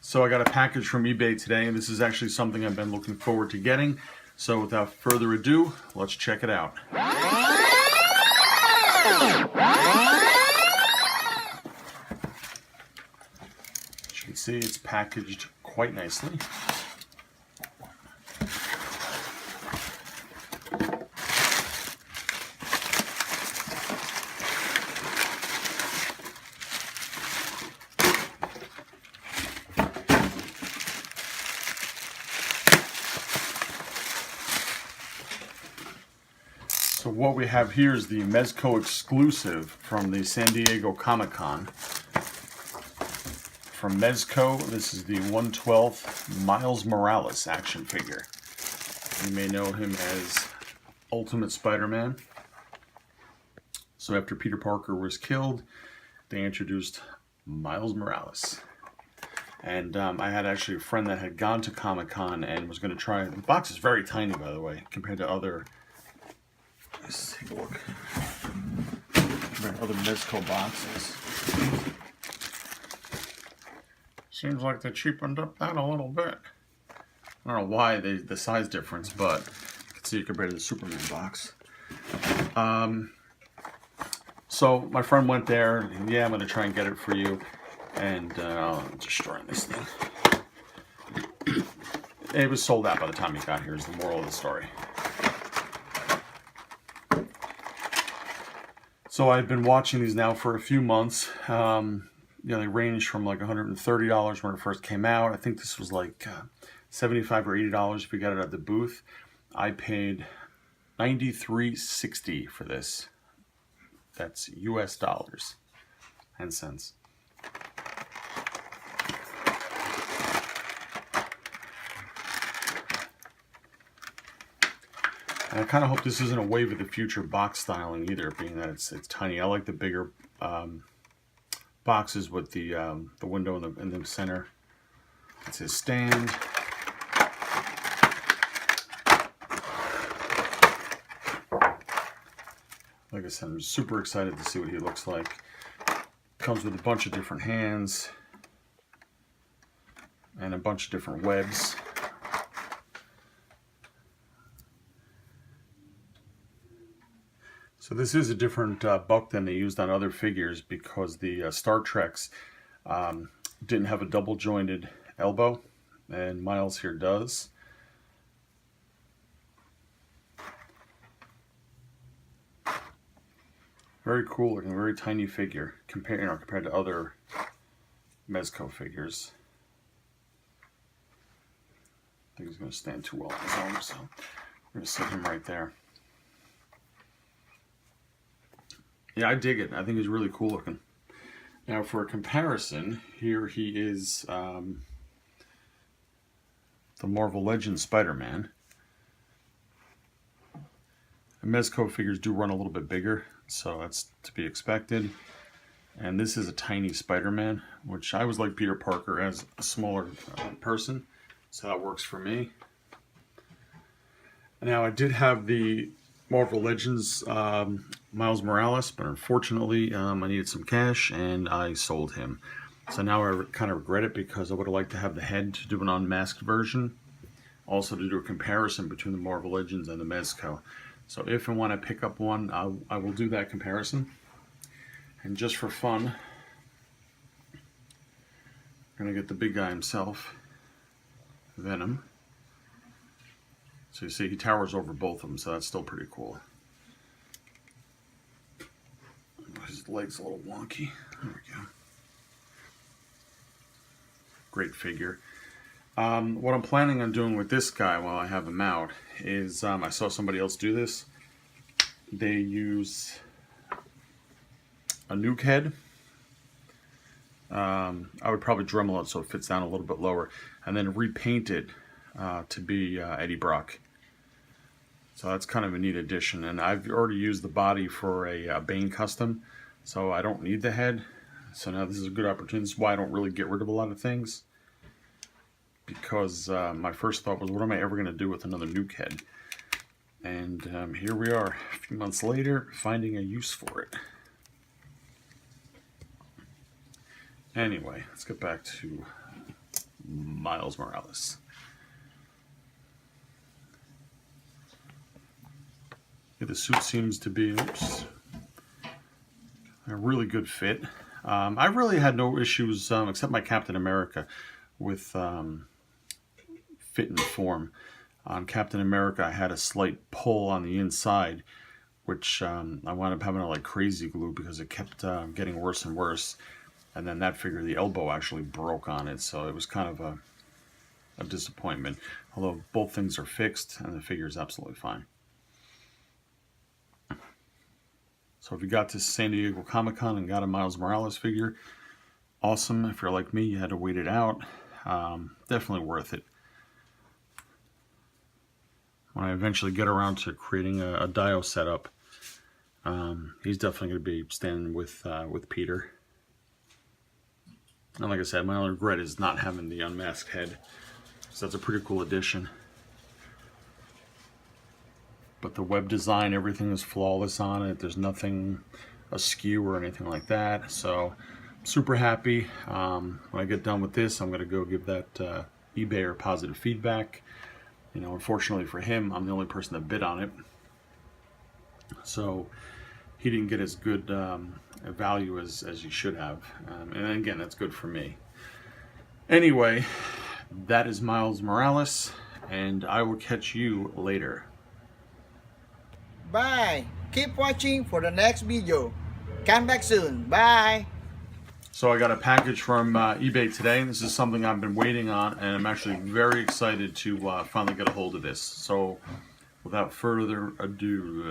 So I got a package from eBay today, and this is actually something I've been looking forward to getting. So without further ado, let's check it out. As you can see, it's packaged quite nicely. So what we have here is the Mezco exclusive from the San Diego Comic-Con. From Mezco, this is the 1/12 Miles Morales action figure. You may know him as Ultimate Spider-Man. So after Peter Parker was killed, they introduced Miles Morales. And I had actually a friend that had gone to Comic-Con and was going to try it. The box is very tiny, by the way, compared to other... Let's take a look. Other Mezco boxes. Seems like they cheapened up that a little bit. I don't know why the size difference, but you can see it compared to the Superman box. So my friend went there. And, yeah, I'm going to try and get it for you. And I'm destroying this thing. It was sold out by the time he got here, is the moral of the story. So I've been watching these now for a few months. You know, they range from like $130 when it first came out. I think this was like $75 or $80 if you got it at the booth. I paid $93.60 for this. That's US dollars and cents. And I kind of hope this isn't a wave of the future box styling either, being that it's tiny. I like the bigger boxes with the window in the center. It's his stand. Like I said, I'm super excited to see what he looks like. Comes with a bunch of different hands and a bunch of different webs. So this is a different buck than they used on other figures because the Star Treks didn't have a double jointed elbow, and Miles here does. Very cool looking, very tiny figure compared to other Mezco figures. I think he's going to stand too well on his own, so we're going to set him right there. Yeah, I dig it. I think he's really cool looking. Now, for a comparison, here he is the Marvel Legends Spider-Man. The Mezco figures do run a little bit bigger, so that's to be expected. And this is a tiny Spider-Man, which I was like Peter Parker as a smaller person, so that works for me. Now, I did have the Marvel Legends Miles Morales, but unfortunately I needed some cash and I sold him. So now I kind of regret it because I would have liked to have the head to do an unmasked version. Also to do a comparison between the Marvel Legends and the Mezco. So if and when I pick up one, I will do that comparison. And just for fun, I'm going to get the big guy himself, Venom. So you see he towers over both of them, so that's still pretty cool. His leg's a little wonky. There we go. Great figure. What I'm planning on doing with this guy while I have him out is, I saw somebody else do this. They use a nuke head. I would probably Dremel it so it fits down a little bit lower, and then repaint it to be Eddie Brock. So that's kind of a neat addition. And I've already used the body for a Bane custom, so I don't need the head. So now this is a good opportunity. This is why I don't really get rid of a lot of things. Because my first thought was, what am I ever going to do with another nuke head? And here we are, a few months later, finding a use for it. Anyway, let's get back to Miles Morales. Yeah, the suit seems to be a really good fit. I really had no issues, except my Captain America, with fit and form. On Captain America, I had a slight pull on the inside, which I wound up having to like crazy glue because it kept getting worse and worse. And then that figure, the elbow actually broke on it, so it was kind of a disappointment. Although both things are fixed and the figure is absolutely fine. So if you got to San Diego Comic-Con and got a Miles Morales figure, awesome. If you're like me, you had to wait it out. Definitely worth it. When I eventually get around to creating a Dio setup, he's definitely going to be standing with Peter. And like I said, my only regret is not having the unmasked head. So that's a pretty cool addition. But the web design, everything is flawless on it. There's nothing askew or anything like that. So I'm super happy. When I get done with this, I'm going to go give that eBayer positive feedback. You know, unfortunately for him, I'm the only person that bid on it. So he didn't get as good a value as he should have. And again, that's good for me. Anyway, that is Miles Morales, and I will catch you later. Bye. Keep watching for the next video. Come back soon. Bye. So I got a package from eBay today, and this is something I've been waiting on, and I'm actually very excited to finally get a hold of this. So without further ado,